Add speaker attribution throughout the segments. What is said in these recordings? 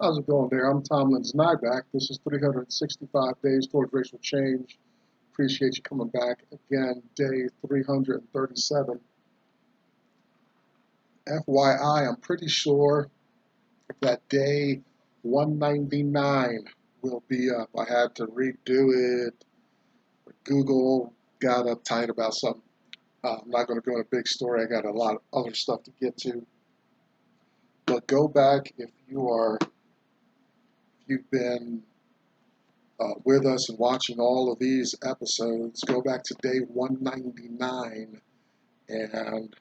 Speaker 1: How's it going there? I'm Tomlin's Nyback. This is 365 Days Towards Racial Change. Appreciate you coming back again, day 337. FYI, I'm pretty sure that day 199 will be up. I had to redo it. Google got uptight about something. I'm not going to go in a big story. I got a lot of other stuff to get to. But go back if you've been with us and watching all of these episodes, go back to day 199, and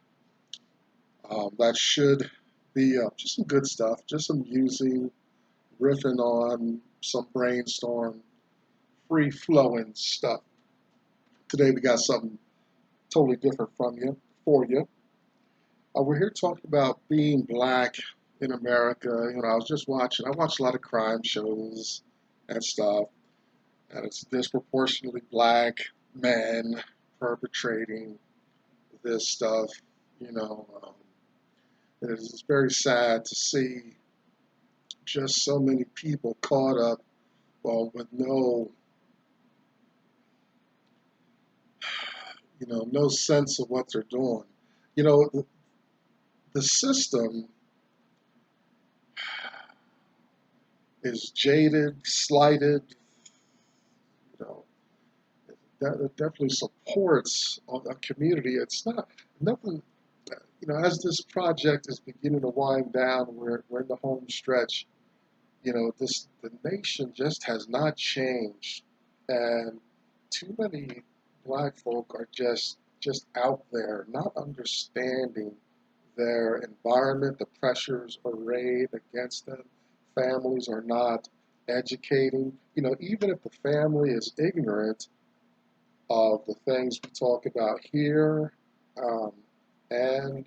Speaker 1: that should be just some good stuff, just some musing, riffing on some brainstorm, free flowing stuff. Today we got something totally different for you. We're here talking about being black in America. I was just watching. I watch a lot of crime shows and stuff, and it's disproportionately black men perpetrating this stuff. You know, um, it's very sad to see just so many people caught up, well, with no sense of what they're doing. The system is jaded, slighted. You know, that it definitely supports a community. It's not nothing. As this project is beginning to wind down, we're in the home stretch. The nation just has not changed, and too many black folk are just out there, not understanding their environment, the pressures arrayed against them. Families are not educating. Even if the family is ignorant of the things we talk about here, um, and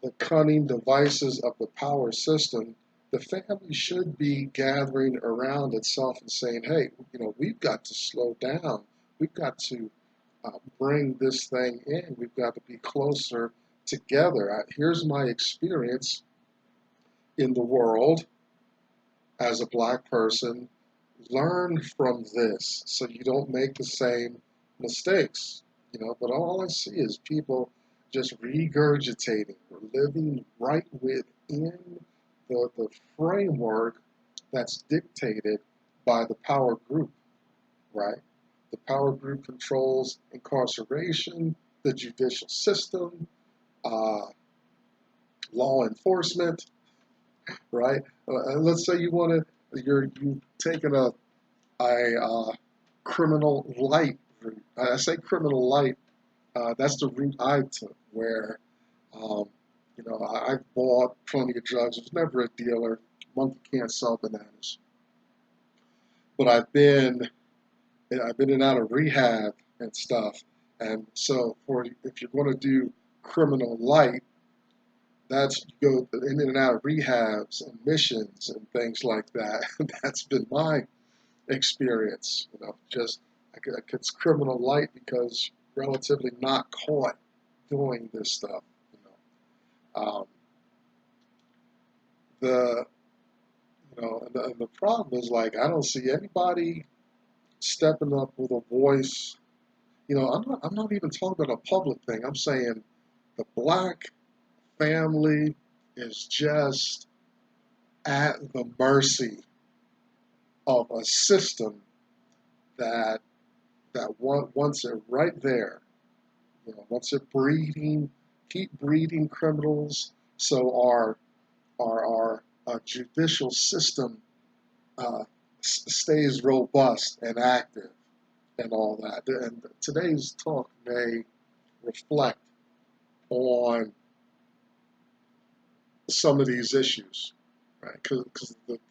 Speaker 1: the cunning devices of the power system, the family should be gathering around itself and saying, hey, we've got to slow down. We've got to bring this thing in. We've got to be closer together. Here's my experience in the world as a black person. Learn from this so you don't make the same mistakes. But all I see is people just regurgitating or living right within the framework that's dictated by the power group, right? The power group controls incarceration, the judicial system, uh, law enforcement, right? And let's say you've taken a criminal light route. I say criminal light. That's the route I took, where um, I bought plenty of drugs. I was never a dealer. Monkey can't sell bananas. But I've been in and out of rehab and stuff. And so if you're going to do criminal light, that's you go in and out of rehabs and missions and things like that. That's been my experience. Just it's criminal light because relatively not caught doing this stuff. Um, the and the problem is, like, I don't see anybody stepping up with a voice. I'm not even talking about a public thing. I'm saying the black family is just at the mercy of a system that wants it right there. Wants it breeding, keep breeding criminals. So our judicial system uh, stays robust and active and all that. And today's talk may reflect on some of these issues, right? Because the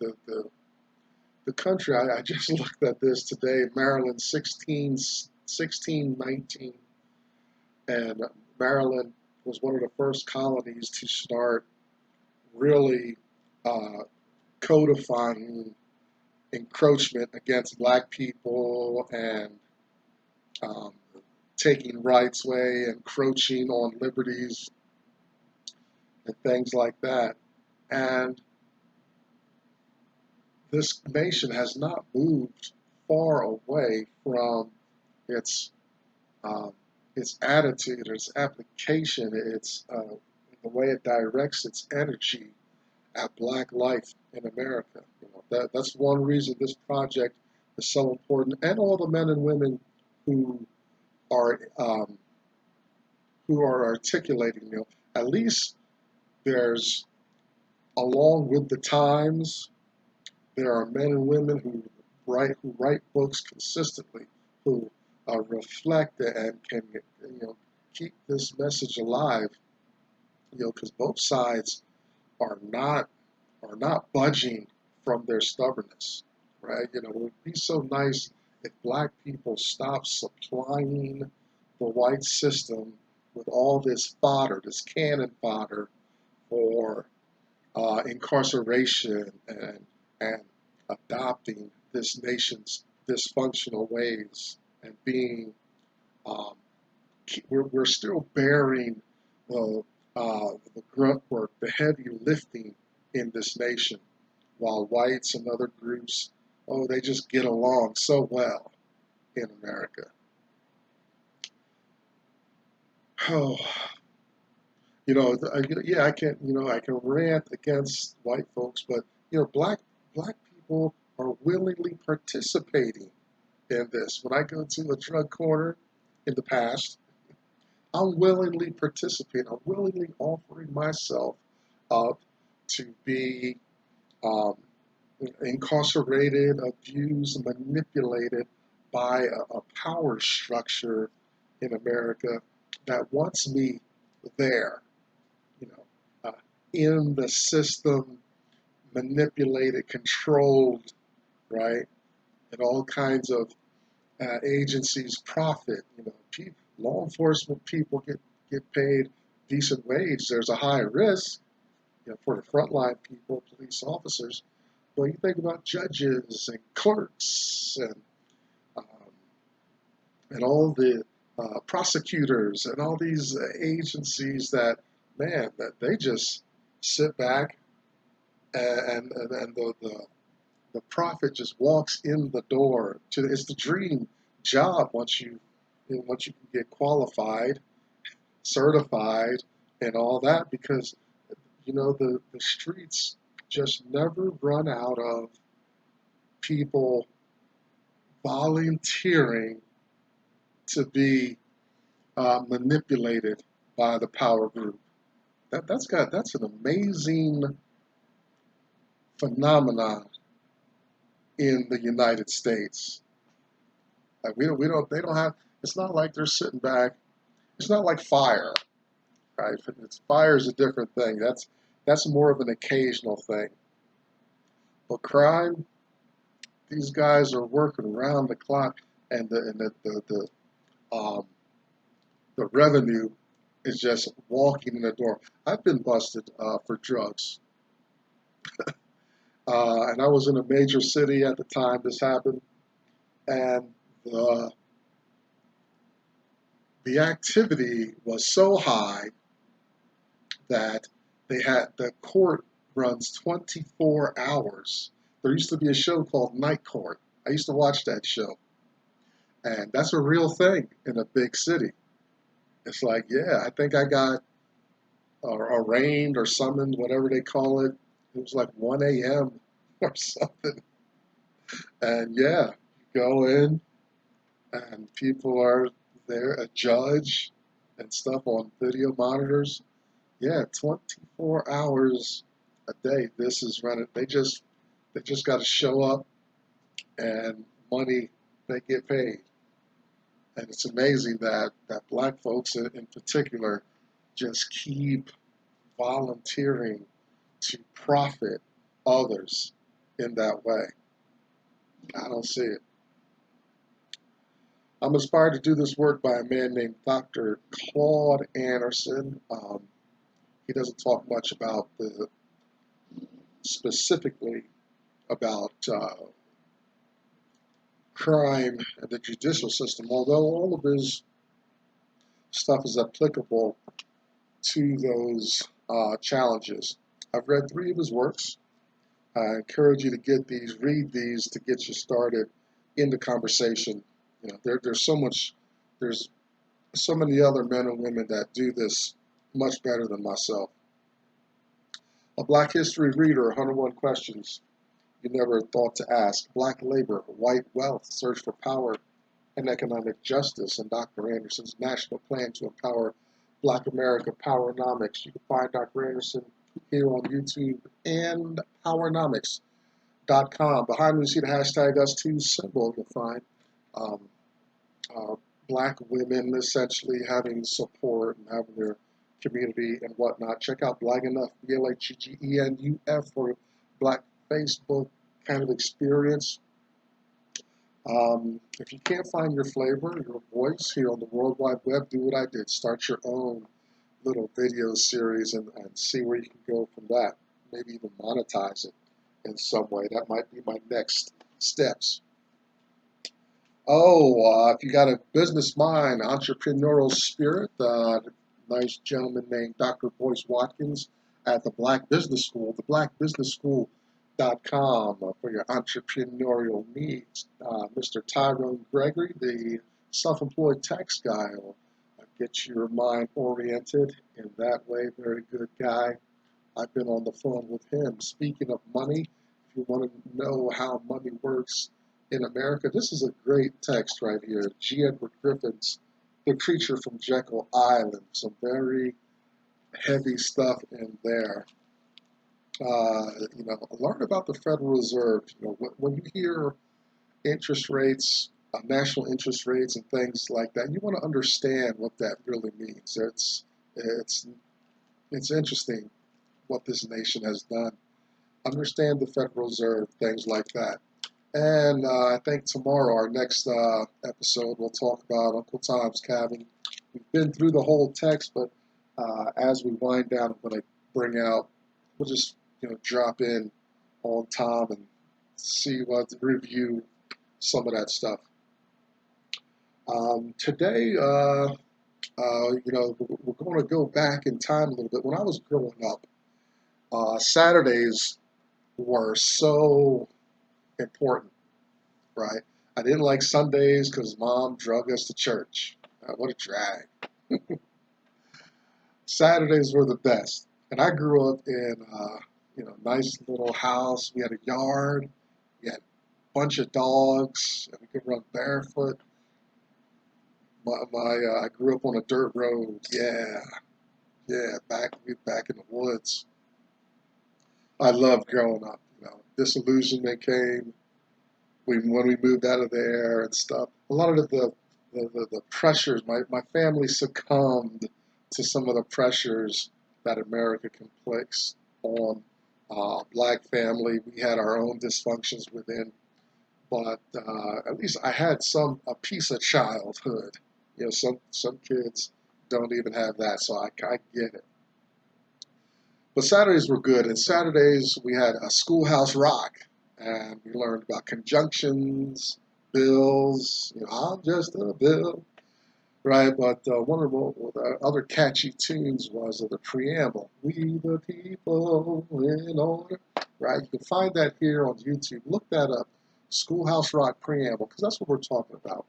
Speaker 1: country, I just looked at this today, Maryland 1619, and Maryland was one of the first colonies to start really uh, codifying encroachment against black people and um, taking rights away, encroaching on liberties and things like that. And this nation has not moved far away from its um, its attitude, its application, the way it directs its energy at Black life in America. That's one reason this project is so important, and all the men and women who are um, who are articulating. At least there's, along with the times, there are men and women who write books consistently, who reflect and can keep this message alive. Because both sides are not budging from their stubbornness, right? It would be so nice if Black people stopped supplying the white system with all this fodder, this cannon fodder for incarceration and adopting this nation's dysfunctional ways and being um, we're still bearing the the grunt work, the heavy lifting in this nation, while whites and other groups, oh, they just get along so well in America. Oh, yeah, I can rant against white folks, but black people are willingly participating in this. When I go to a drug corner in the past, I'm willingly participating. I'm willingly offering myself up to be um, incarcerated, abused, manipulated by a power structure in America that wants me there, you know, in the system, manipulated, controlled, right? And all kinds of agencies profit. Law enforcement people get paid decent wage. There's a high risk, for the frontline people, police officers. But you think about judges and clerks um, and all the prosecutors and all these agencies that, man, that they just sit back and the prophet just walks in the door it's the dream job once you can get qualified, certified, and all that, because the streets just never run out of people volunteering to be manipulated by the power group. That's an amazing phenomenon in the United States. Like we don't they don't have. It's not like they're sitting back. It's not like fire, right? Fire is a different thing. That's more of an occasional thing. But crime, these guys are working around the clock, and um, the revenue is just walking in the door. I've been busted for drugs, and I was in a major city at the time this happened, and the the activity was so high that the court runs 24 hours. There used to be a show called Night Court. I used to watch that show, and that's a real thing in a big city. It's like, yeah, I think I got arraigned or summoned, whatever they call it. It was like 1 a.m. or something. And yeah, you go in and people are there, a judge and stuff on video monitors. Yeah, 24 hours a day. This is running. They just got to show up and money they get paid. And it's amazing that black folks in particular just keep volunteering to profit others in that way. I don't see it. I'm inspired to do this work by a man named Dr. Claude Anderson. He doesn't talk much about specifically about crime and the judicial system, although all of his stuff is applicable to those challenges. I've read 3 of his works. I encourage you to get these, read these to get you started in the conversation. There's so much, there's so many other men and women that do this much better than myself. A Black History Reader, 101 Questions You Never Thought to Ask. Black Labor, White Wealth, Search for Power and Economic Justice, and Dr. Anderson's National Plan to Empower Black America, Powernomics. You can find Dr. Anderson here on YouTube and Powernomics.com. Behind me, you see the hashtag #US2 symbol. You'll find um, Black women essentially having support and having their community and whatnot. Check out Black Enough, BLAGGENUF, for Black Facebook kind of experience. If you can't find your flavor, your voice here on the World Wide Web, do what I did. Start your own little video series and see where you can go from that. Maybe even monetize it in some way. That might be my next steps. If you got a business mind, entrepreneurial spirit, nice gentleman named Dr. Boyce Watkins at the Black Business School, theblackbusinesschool.com for your entrepreneurial needs. Mr. Tyrone Gregory, the self-employed tax guy, will get your mind oriented in that way. Very good guy. I've been on the phone with him. Speaking of money, if you want to know how money works in America, this is a great text right here. G. Edward Griffin's The Creature from Jekyll Island. Some very heavy stuff in there. Learn about the Federal Reserve. When you hear interest rates, national interest rates, and things like that, you want to understand what that really means. It's interesting what this nation has done. Understand the Federal Reserve, things like that. And I think tomorrow, our next episode, we'll talk about Uncle Tom's Cabin. We've been through the whole text, but as we wind down, I'm going to we'll just drop in on Tom and review some of that stuff. Today, we're going to go back in time a little bit. When I was growing up, Saturdays were so important, right? I didn't like Sundays because Mom drug us to church. What a drag. Saturdays were the best. And I grew up in a nice little house. We had a yard. We had a bunch of dogs. And we could run barefoot. I grew up on a dirt road. Yeah, back in the woods. I loved growing up. Disillusionment came when we moved out of there and stuff. A lot of the pressures, my family succumbed to some of the pressures that America can place on Black family. We had our own dysfunctions within, but at least I had a piece of childhood. Some kids don't even have that, so I get it. But Saturdays were good, and Saturdays we had a Schoolhouse Rock, and we learned about conjunctions, bills. I'm just a bill, right? But one of the other catchy tunes was the Preamble. We the people in order, right? You can find that here on YouTube. Look that up, Schoolhouse Rock Preamble, because that's what we're talking about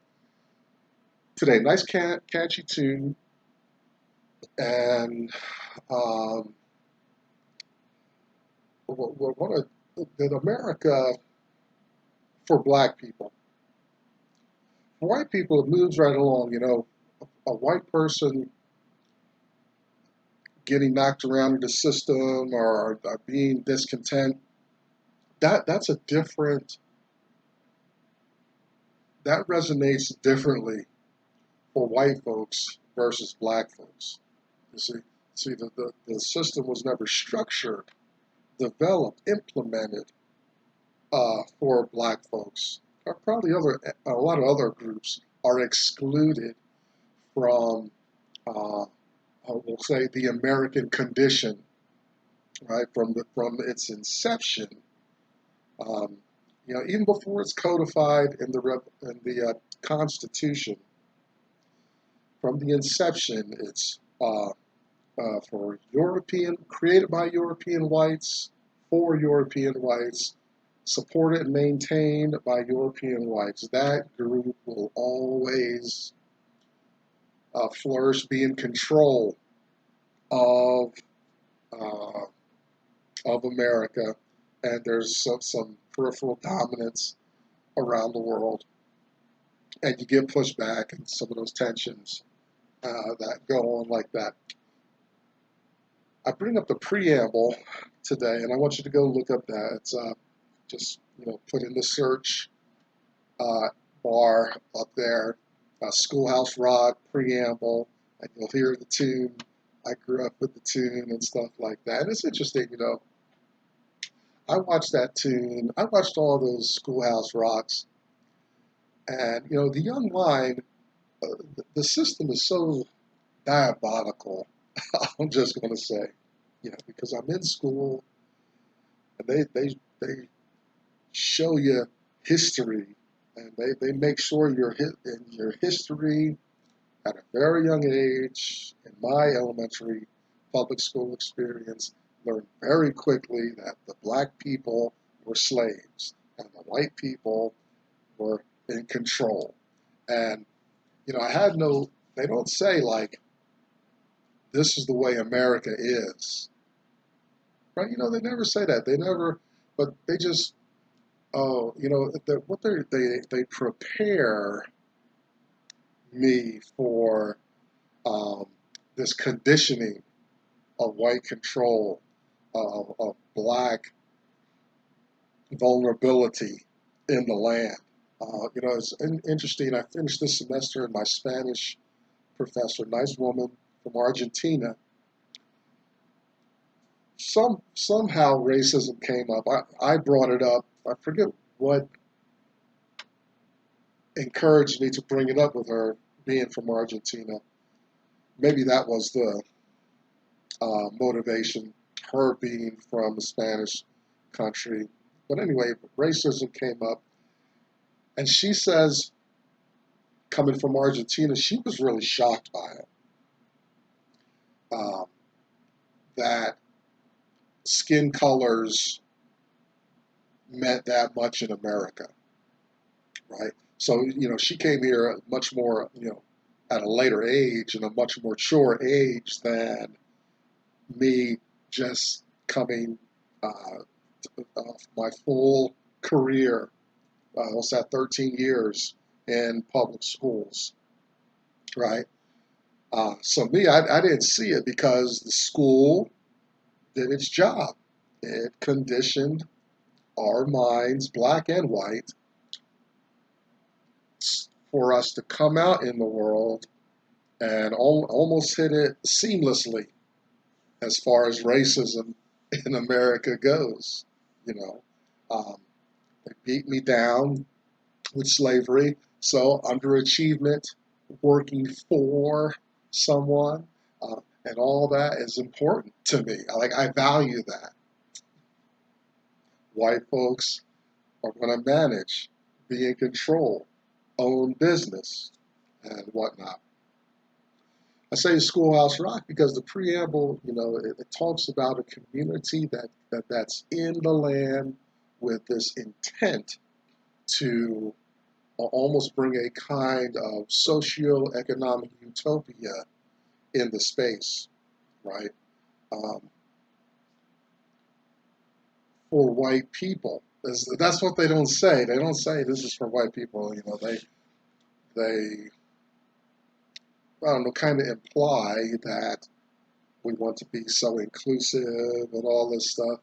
Speaker 1: today. Nice catchy tune, and that America for Black people. For white people, it moves right along. A white person getting knocked around in the system or being discontent, that's a different, that resonates differently for white folks versus Black folks. You see, the system was never structured, developed, implemented for Black folks. Probably a lot of other groups are excluded from, we'll say, the American condition, right? From its inception, even before it's codified in the Constitution. From the inception, it's for created by European whites, for European whites, supported and maintained by European whites. That group will always flourish, be in control of uh, of America, and there's some peripheral dominance around the world, and you get pushed back and some of those tensions that go on like that. I bring up the preamble today, and I want you to go look up that. It's just put in the search uh, bar up there, Schoolhouse Rock preamble, and you'll hear the tune. I grew up with the tune and stuff like that. And it's interesting. I watched that tune. I watched all those Schoolhouse Rocks, and the young mind, the system is so diabolical. I'm just going to say, because I'm in school, and they show you history, and they make sure in your history at a very young age. In my elementary public school experience, learned very quickly that the black people were slaves and the white people were in control. And I had no. They don't say like this is the way America is, right? They never say that. They never, but they just what they prepare me for this conditioning of white control, of black vulnerability in the land. It's interesting. I finished this semester, and my Spanish professor, nice woman from Argentina, somehow racism came up. I brought it up. I forget what encouraged me to bring it up with her, being from Argentina. Maybe that was the motivation, her being from a Spanish country. But anyway, racism came up, and she says, coming from Argentina, she was really shocked by it. Um, that skin colors meant that much in America, right? So, she came here much more, at a later age and a much more mature age than me, just coming my full career. What's that, 13 years in public schools, right? So me, I didn't see it because the school did its job. It conditioned our minds, black and white, for us to come out in the world and almost hit it seamlessly as far as racism in America goes. You know, they beat me down with slavery, so underachievement, working for someone, and all that is important to me. I value that. White folks are going to manage, be in control, own business, and whatnot. I say Schoolhouse Rock because the preamble, it talks about a community that's in the land with this intent to almost bring a kind of socio-economic utopia in the space, right? Um, for white people. That's what they don't say. They don't say this is for white people. They I don't know, kind of imply that we want to be so inclusive and all this stuff,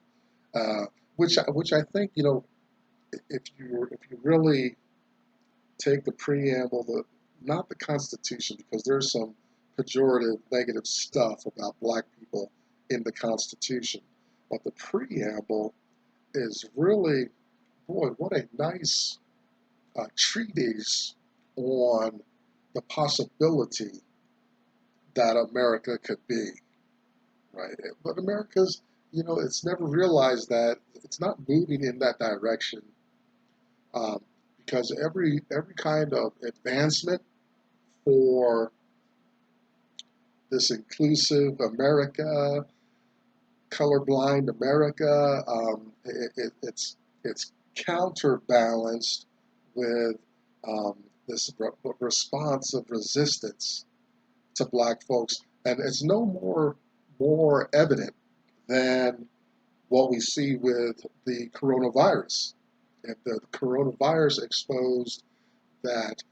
Speaker 1: uh, which I think if you really take the preamble, not the Constitution, because there's some pejorative, negative stuff about black people in the Constitution, but the preamble is really, boy, what a nice treatise on the possibility that America could be, right? But America's, it's never realized that it's not moving in that direction, um, because every kind of advancement for this inclusive America colorblind America. It's counterbalanced with this response of resistance to black folks, and it's no more evident than what we see with the coronavirus. And the coronavirus exposed that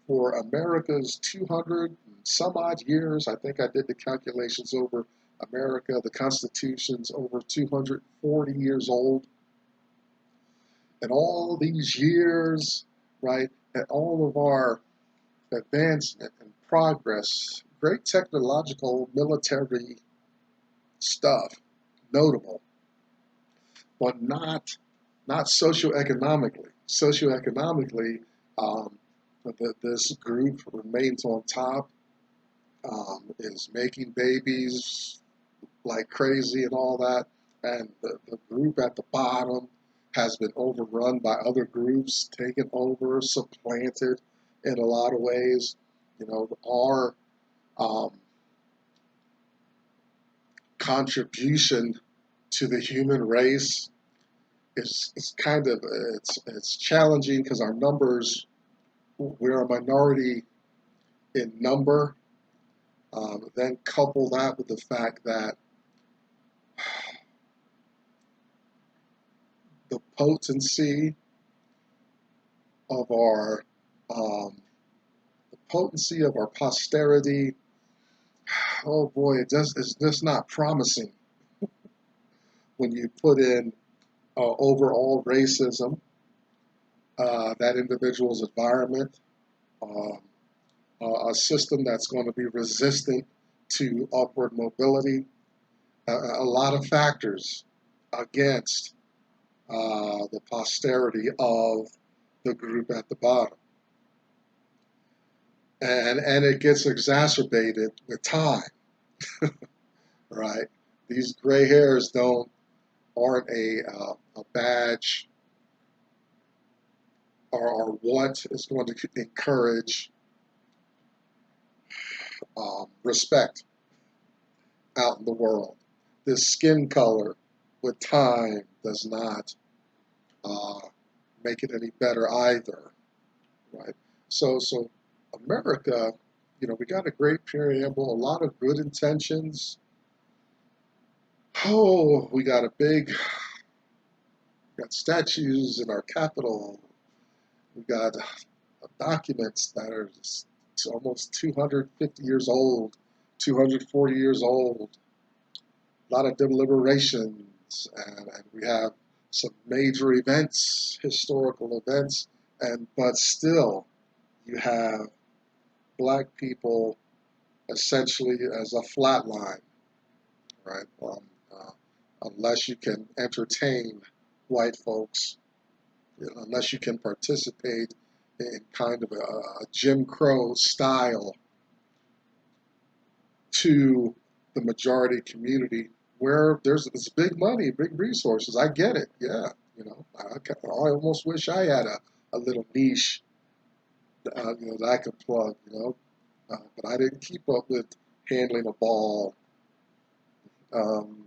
Speaker 1: for America's 200 some odd years, I think I did the calculations over America, the Constitution's over 240 years old. And all these years, right, and all of our advancement and progress, great technological military stuff, notable, but not socioeconomically. Socioeconomically, this group remains on top, is making babies like crazy and all that, and the group at the bottom has been overrun by other groups, taken over, supplanted in a lot of ways. You know, our contribution to the human race is kind of it's challenging because our numbers, we're a minority in number. Then couple that with the fact that the potency of our posterity, oh boy, it's just not promising when you put in overall racism, that individual's environment, a system that's going to be resistant to upward mobility, a lot of factors against the posterity of the group at the bottom. And it gets exacerbated with time, right? These gray hairs aren't a badge or what is going to encourage respect out in the world. This skin color with time does not make it any better either, right? So America, you know, we got a great preamble, a lot of good intentions. Oh, we got statues in our capital. We got documents that are just almost 250 years old, 240 years old. A lot of deliberations, and we have some major events, historical events, but still, you have black people essentially as a flat line, right? Unless you can entertain white folks, unless you can participate in kind of a Jim Crow style to the majority community where there's big money, big resources. I get it, yeah. You know, I almost wish I had a little niche, that I could plug, but I didn't keep up with handling a ball. I'm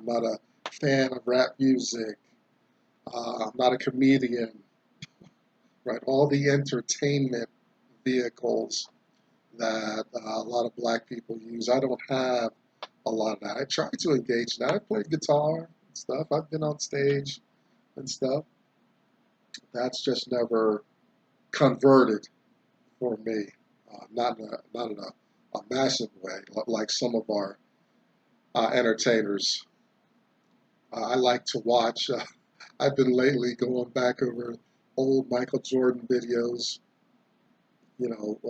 Speaker 1: not a fan of rap music. I'm not a comedian, right? All the entertainment vehicles that a lot of black people use, I don't have a lot of that. I try to engage in that. I played guitar and stuff. I've been on stage and stuff. That's just never converted for me. Not in a massive way, like some of our entertainers. I like to watch. I've been lately going back over old Michael Jordan videos. You know,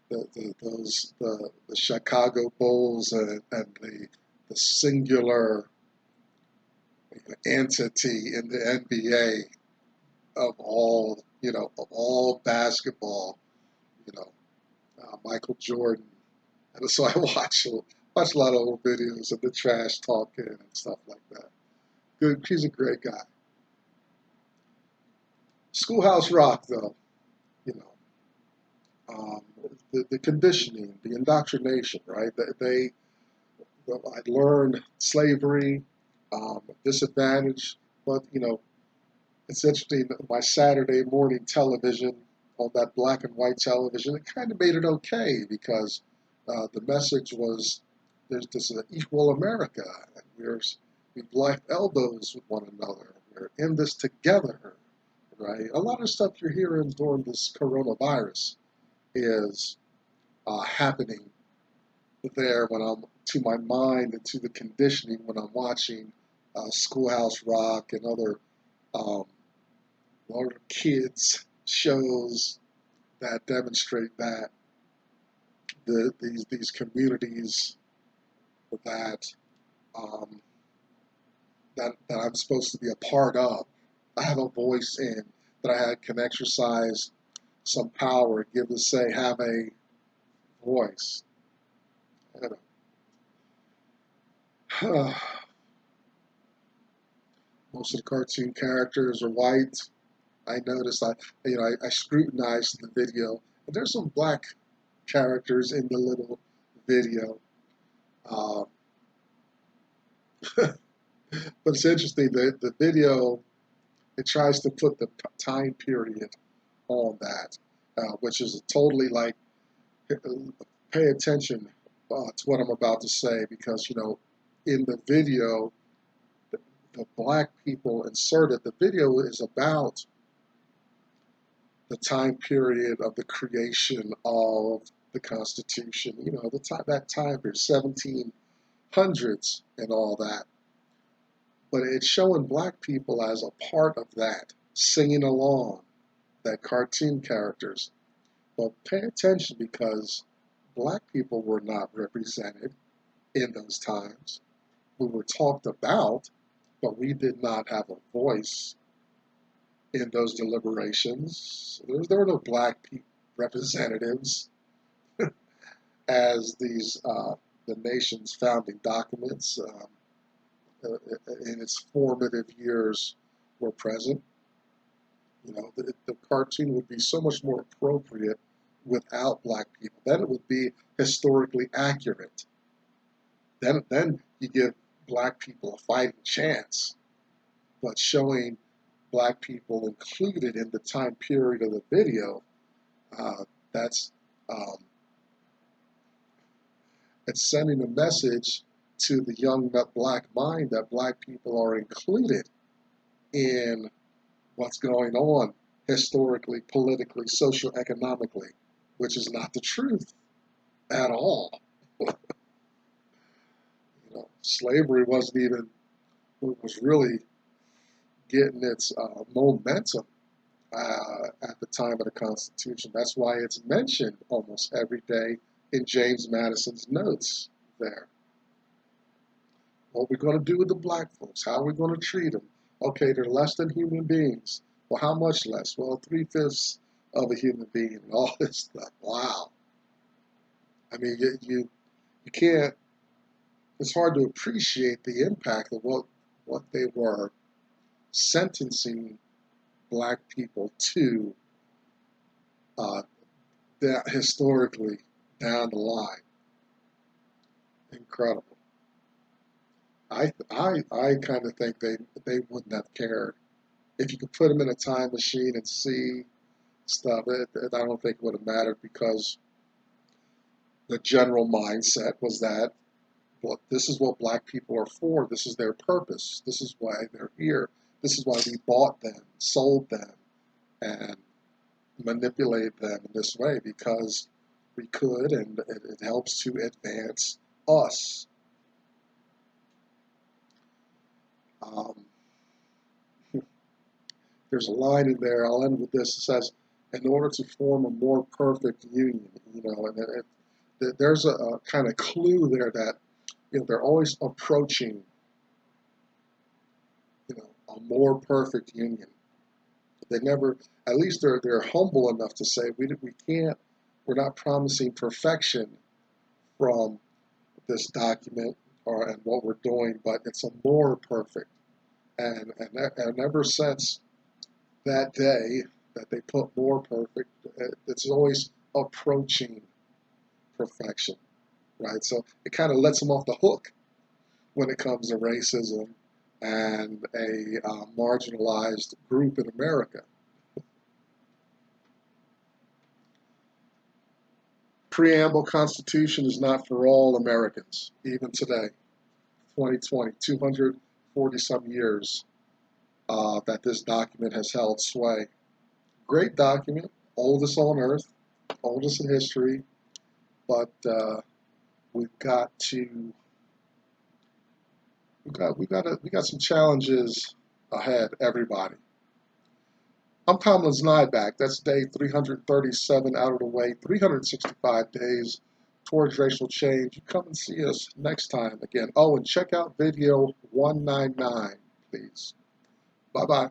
Speaker 1: the Chicago Bulls and the singular entity in the NBA of all basketball. Michael Jordan, and so I watch a lot of old videos of the trash talking and stuff like that. Good, he's a great guy. Schoolhouse Rock, though, you know, the conditioning, the indoctrination, right? I'd learned slavery, disadvantage, but it's interesting. My Saturday morning television on that black and white television, it kind of made it okay because the message was there's this equal America, and we black elbows with one another. We're in this together, right? A lot of stuff you're hearing during this coronavirus is happening there when I'm to my mind and to the conditioning when I'm watching Schoolhouse Rock and um, other kids shows that demonstrate that these communities that um, that I'm supposed to be a part of, I have a voice in, that can exercise some power, give a say, have a voice. You know. Most of the cartoon characters are white. I noticed I scrutinized the video, and there's some black characters in the little video. Um, but it's interesting that the video, it tries to put the time period on that, which is totally like, pay attention to what I'm about to say because in the video, the black people inserted. The video is about the time period of the creation of the Constitution. That time period, 1700s and all that. But it's showing black people as a part of that, singing along, that cartoon characters. But pay attention because black people were not represented in those times. We were talked about, but we did not have a voice in those deliberations. There were no black representatives as the nation's founding documents in its formative years were present. The cartoon would be so much more appropriate without black people. Then it would be historically accurate. Then you give black people a fighting chance. But showing black people included in the time period of the video, that's it's sending a message to the young black mind that black people are included in what's going on historically, politically, socioeconomically, which is not the truth at all. Slavery was really getting its momentum at the time of the Constitution. That's why it's mentioned almost every day in James Madison's notes there. What are we going to do with the black folks? How are we going to treat them? Okay, they're less than human beings. Well, how much less? Well, 3/5 of a human being and all this stuff. Wow. I mean, you can't, it's hard to appreciate the impact of what they were sentencing black people to that historically down the line. Incredible. I kind of think they wouldn't have cared. If you could put them in a time machine and see stuff, I don't think it would have mattered because the general mindset was that, well, this is what black people are for. This is their purpose. This is why they're here. This is why we bought them, sold them, and manipulated them in this way because we could, and it helps to advance us. Um, there's a line in there, I'll end with this, it says, in order to form a more perfect union, and there's a kind of clue there that, they're always approaching, a more perfect union. They never, at least they're humble enough to say, we can't, we're not promising perfection from this document and what we're doing, but it's a more perfect. And ever since that day that they put more perfect, it's always approaching perfection. right? So it kind of lets them off the hook when it comes to racism and a marginalized group in America. Preamble Constitution is not for all Americans, even today, 2020, 240 some years that this document has held sway. Great document, oldest on earth, oldest in history, but we've got to we got some challenges ahead, everybody. I'm Tomlin's Nyback. That's day 337 out of the way, 365 days towards racial change. You come and see us next time again. Oh, and check out video 199, please. Bye-bye.